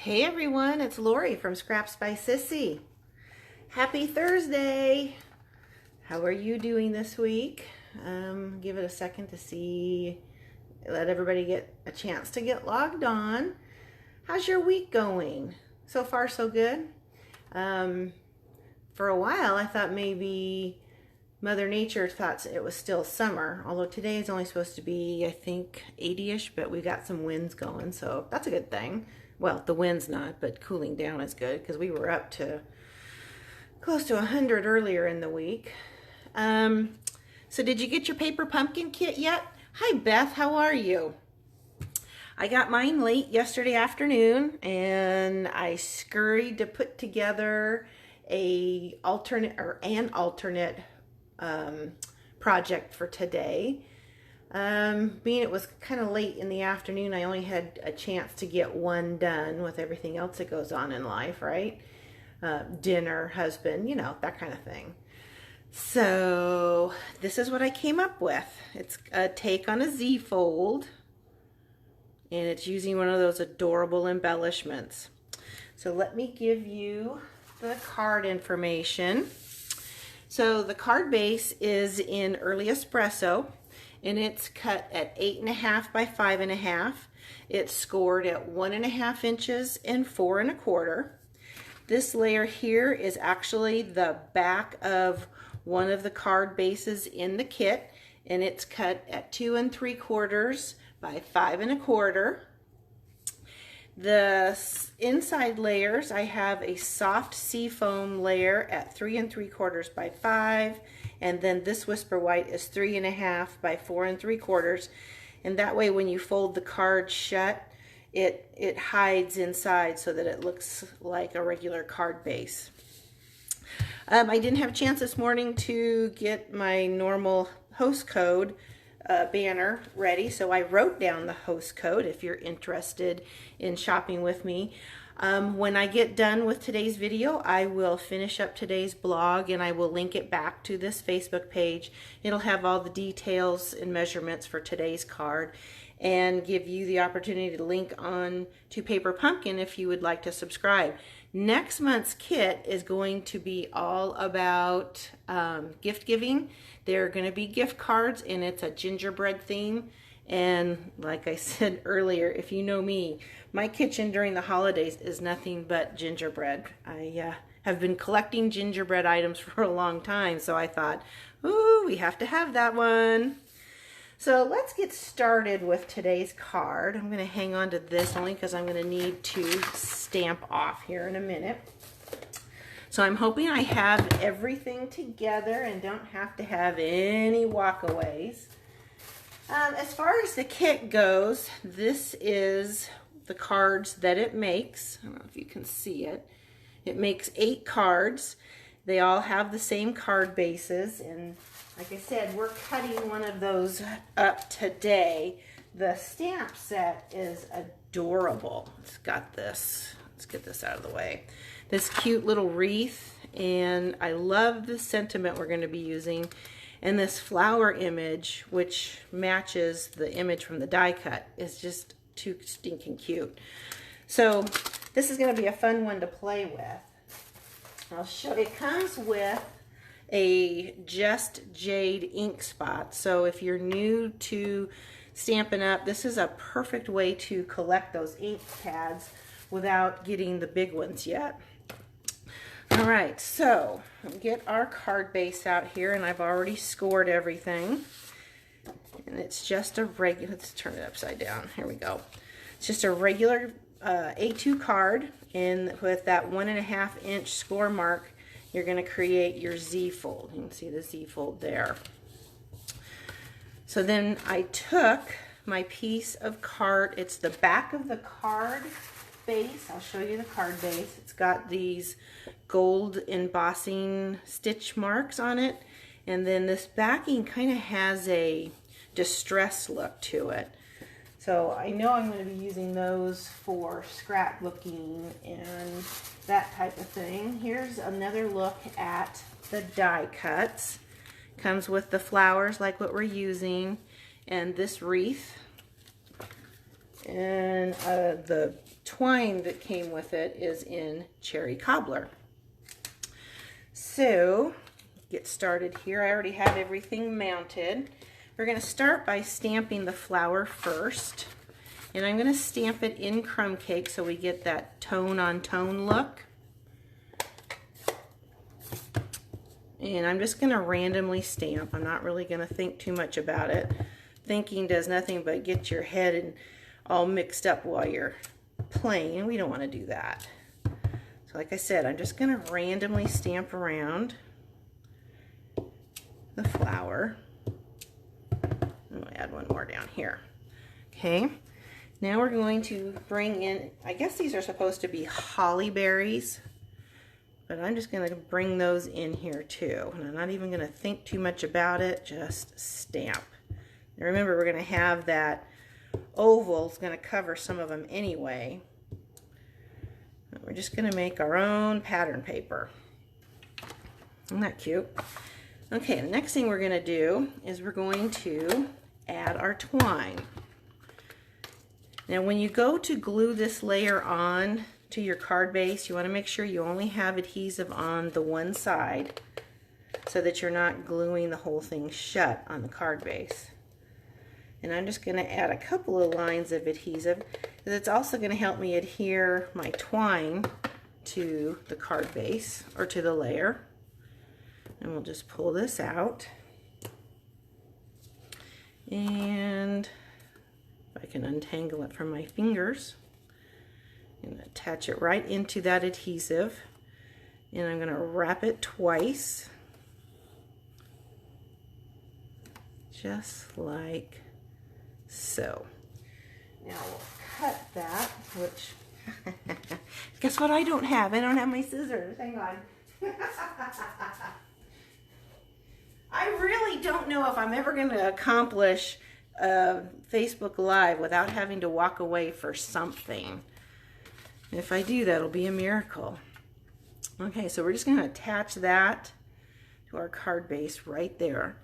Hey everyone, it's Lori from Scraps by Sissy. Happy Thursday! How are you doing this week? Give it a second to see, let everybody get a chance to get logged on. How's your week going? So far so good? For a while I thought maybe Mother Nature thought it was still summer, although today is only supposed to be, I think, 80-ish, but we got some winds going, so that's a good thing. Well, the wind's not, but cooling down is good because we were up to close to 100 earlier in the week. So did you get your paper pumpkin kit yet? Hi Beth, how are you? I got mine late yesterday afternoon and I scurried to put together an alternate project for today. Being it was kind of late in the afternoon, I only had a chance to get one done with everything else that goes on in life, right? Dinner, husband, you know, that kind of thing. So this is what I came up with. It's a take on a Z-fold, and it's using one of those adorable embellishments. So let me give you the card information. So the card base is in Early Espresso, and it's cut at 8.5 by 5.5. It's scored at 1.5 inches and 4 1/4. This layer here is actually the back of one of the card bases in the kit, and it's cut at 2 3/4 by 5 1/4. The inside layers, I have a soft seafoam layer at 3 3/4 by 5, and then this Whisper White is 3.5 by 4 3/4, and that way when you fold the card shut, it hides inside so that it looks like a regular card base. I didn't have a chance this morning to get my normal host code banner ready, so I wrote down the host code if you're interested in shopping with me. When I get done with today's video, I will finish up today's blog and I will link it back to this Facebook page. It'll have all the details and measurements for today's card and give you the opportunity to link on to Paper Pumpkin if you would like to subscribe. Next month's kit is going to be all about gift giving. There are going to be gift cards, and it's a gingerbread theme. And like I said earlier, if you know me, my kitchen during the holidays is nothing but gingerbread. I have been collecting gingerbread items for a long time, so I thought, ooh, we have to have that one. So let's get started with today's card. I'm going to hang on to this only because I'm going to need to stamp off here in a minute. So I'm hoping I have everything together and don't have to have any walkaways. As far as the kit goes, this is the cards that it makes. I don't know if you can see it. It makes 8 cards. They all have the same card bases, and like I said, we're cutting one of those up today. The stamp set is adorable. It's got this. Let's get this out of the way. This cute little wreath, and I love the sentiment we're going to be using. And this flower image, which matches the image from the die cut, is just too stinking cute. So this is going to be a fun one to play with. I'll show. It comes with a Just Jade ink spot. So if you're new to Stampin' Up, this is a perfect way to collect those ink pads without getting the big ones yet. All right, so get our card base out here, and I've already scored everything. And it's just a regular, let's turn it upside down. Here we go. It's just a regular A2 card, and with that 1.5 inch score mark, you're going to create your Z-fold. You can see the Z-fold there. So then I took my piece of card. It's the back of the card base. I'll show you the card base. It's got these gold embossing stitch marks on it, and then this backing kind of has a distress look to it. So I know I'm going to be using those for scrapbooking and that type of thing. Here's another look at the die cuts. Comes with the flowers like what we're using, and this wreath. And then the twine that came with it is in Cherry Cobbler. So, get started here. I already have everything mounted. We're going to start by stamping the flower first. And I'm going to stamp it in crumb cake so we get that tone on tone look. And I'm just going to randomly stamp. I'm not really going to think too much about it. Thinking does nothing but get your head all mixed up while you're playing. We don't want to do that. So like I said, I'm just going to randomly stamp around the flower. I'm going to add one more down here. Okay, now we're going to bring in, I guess these are supposed to be holly berries, but I'm just going to bring those in here too. And I'm not even going to think too much about it, just stamp. Now remember, we're going to have that oval, it's going to cover some of them anyway. We're just going to make our own pattern paper. Isn't that cute? Okay, the next thing we're going to do is we're going to add our twine. Now when you go to glue this layer on to your card base, you want to make sure you only have adhesive on the one side so that you're not gluing the whole thing shut on the card base. And I'm just going to add a couple of lines of adhesive because it's also going to help me adhere my twine to the card base or to the layer. And we'll just pull this out. And if I can untangle it from my fingers and attach it right into that adhesive. And I'm going to wrap it twice. Just like so. Now we'll cut that, which, guess what I don't have? I don't have my scissors. Hang on. I really don't know if I'm ever going to accomplish Facebook Live without having to walk away for something. If I do, that'll be a miracle. Okay, so we're just going to attach that to our card base right there.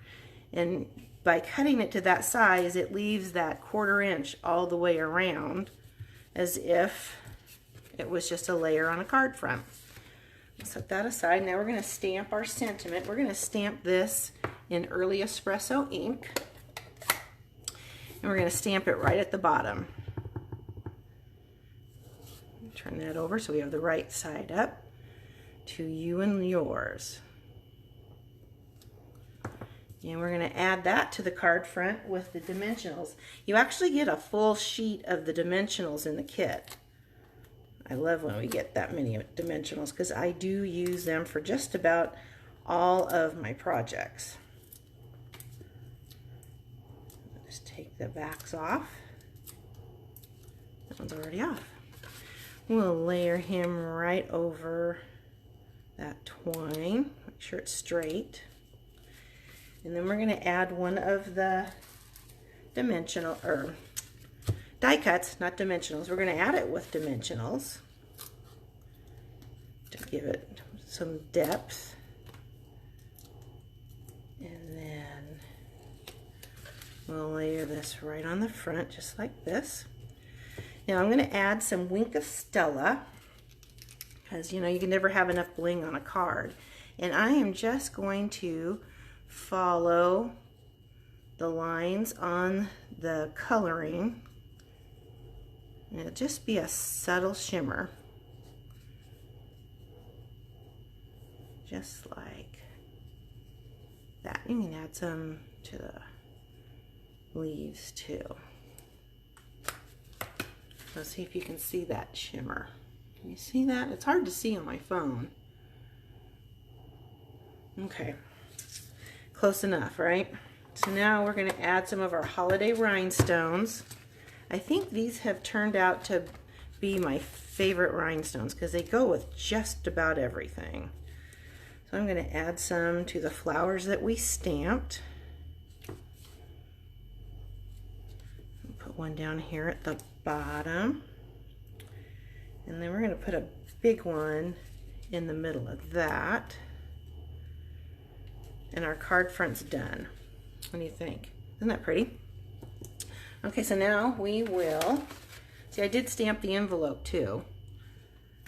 And by cutting it to that size, it leaves that 1/4 inch all the way around as if it was just a layer on a card front. Set that aside. Now we're going to stamp our sentiment. We're going to stamp this in Early Espresso ink. And we're going to stamp it right at the bottom. Turn that over so we have the right side up. To you and yours. And we're going to add that to the card front with the dimensionals. You actually get a full sheet of the dimensionals in the kit. I love when we get that many dimensionals because I do use them for just about all of my projects. Just take the backs off. That one's already off. We'll layer him right over that twine. Make sure it's straight. And then we're going to add one of the dimensional, or die cuts, not dimensionals. We're going to add it with dimensionals to give it some depth. And then we'll layer this right on the front, just like this. Now I'm going to add some Wink of Stella, because you know you can never have enough bling on a card. And I am just going to follow the lines on the coloring. And it'll just be a subtle shimmer. Just like that. You can add some to the leaves too. Let's see if you can see that shimmer. Can you see that? It's hard to see on my phone. Okay. Close enough, right? So now we're going to add some of our holiday rhinestones. I think these have turned out to be my favorite rhinestones because they go with just about everything. So I'm going to add some to the flowers that we stamped. Put one down here at the bottom. And then we're going to put a big one in the middle of that. And our card front's done. What do you think? Isn't that pretty? Okay, so now we will See, I did stamp the envelope too.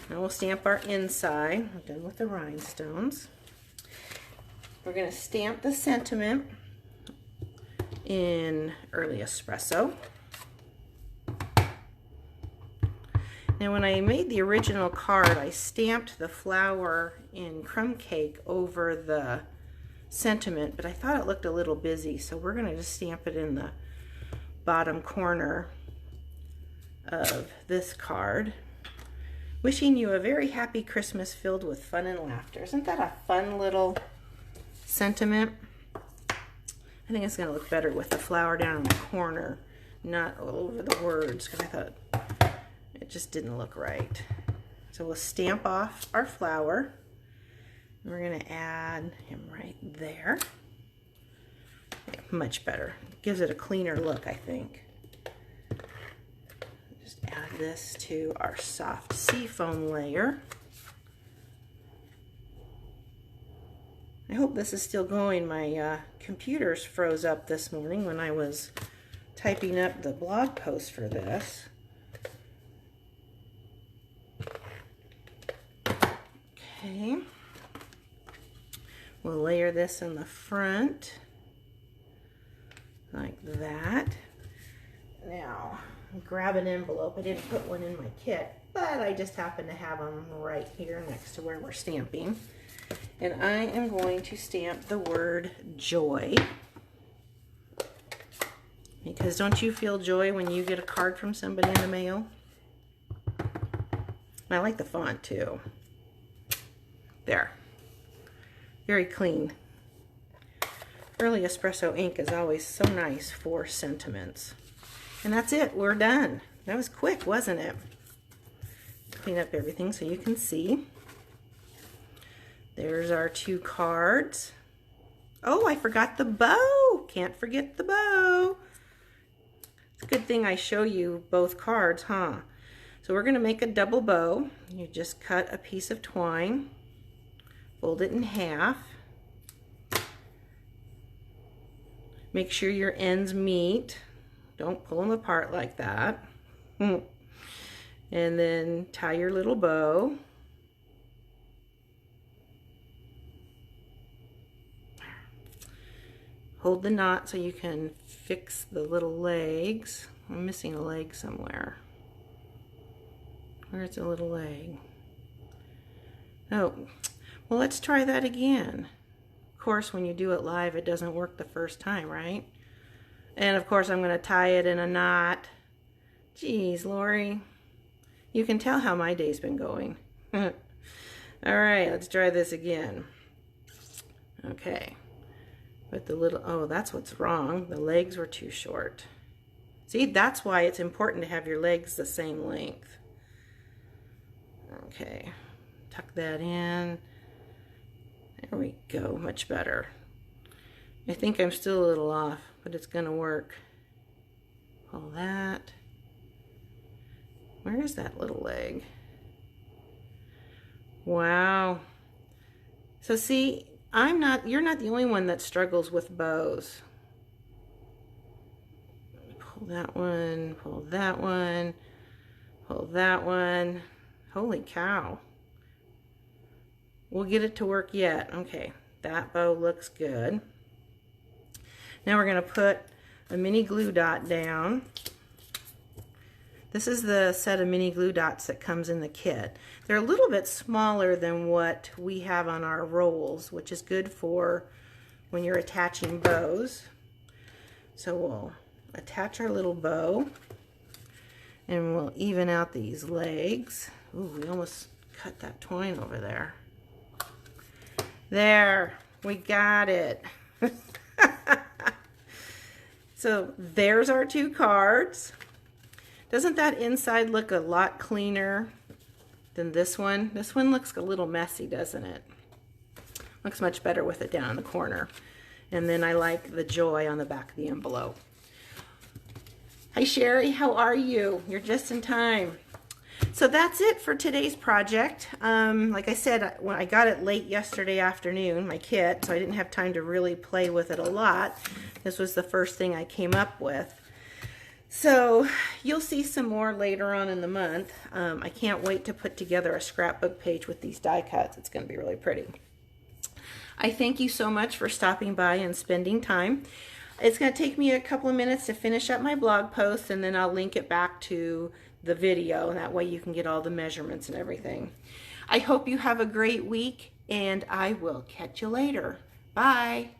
Now we'll stamp our inside. I'm done with the rhinestones. We're going to stamp the sentiment in Early Espresso. Now when I made the original card, I stamped the flower in crumb cake over the sentiment, but I thought it looked a little busy, so we're going to just stamp it in the bottom corner of this card. Wishing you a very happy Christmas filled with fun and laughter. Isn't that a fun little sentiment? I think it's going to look better with the flower down in the corner, not all over the words, because I thought it just didn't look right. So we'll stamp off our flower. And we're going to add him right there. Okay, much better. Gives it a cleaner look, I think. Just add this to our soft seafoam layer. I hope this is still going. My computers froze up this morning when I was typing up the blog post for this. Okay. We'll layer this in the front like that. Now, grab an envelope. I didn't put one in my kit, but I just happen to have them right here next to where we're stamping. And I am going to stamp the word joy. Because don't you feel joy when you get a card from somebody in the mail? And I like the font too. There. Very clean. Early Espresso ink is always so nice for sentiments. And that's it. We're done. That was quick, wasn't it? Clean up everything so you can see. There's our 2 cards. Oh, I forgot the bow. Can't forget the bow. It's a good thing I show you both cards, huh? So we're going to make a double bow. You just cut a piece of twine, fold it in half. Make sure your ends meet. Don't pull them apart like that. And then tie your little bow. Hold the knot so you can fix the little legs. I'm missing a leg somewhere. Where's the little leg? Oh, well, let's try that again. Of course, when you do it live, it doesn't work the first time, right? And of course, I'm going to tie it in a knot. Geez, Lori, you can tell how my day's been going. All right, let's try this again. Okay. But the little, oh, that's what's wrong. The legs were too short. See, that's why it's important to have your legs the same length. Okay, tuck that in. There we go, much better. I think I'm still a little off, but it's gonna work. Pull that. Where is that little leg? Wow. So see, you're not the only one that struggles with bows. Pull that one, pull that one, pull that one. Holy cow. We'll get it to work yet. Okay, that bow looks good. Now we're going to put a mini glue dot down. This is the set of mini glue dots that comes in the kit. They're a little bit smaller than what we have on our rolls, which is good for when you're attaching bows. So we'll attach our little bow and we'll even out these legs. Ooh, we almost cut that twine over there. There, we got it. So there's our 2 cards. Doesn't that inside look a lot cleaner than this one? This one looks a little messy, doesn't it? Looks much better with it down in the corner. And then I like the joy on the back of the envelope. Hi Sherry, how are you? You're just in time. So that's it for today's project. Like I said, when I got it late yesterday afternoon, my kit, so I didn't have time to really play with it a lot. This was the first thing I came up with. So you'll see some more later on in the month. I can't wait to put together a scrapbook page with these die cuts. It's going to be really pretty. I thank you so much for stopping by and spending time. It's going to take me a couple of minutes to finish up my blog post, and then I'll link it back to the video, and that way you can get all the measurements and everything. I hope you have a great week, and I will catch you later. Bye.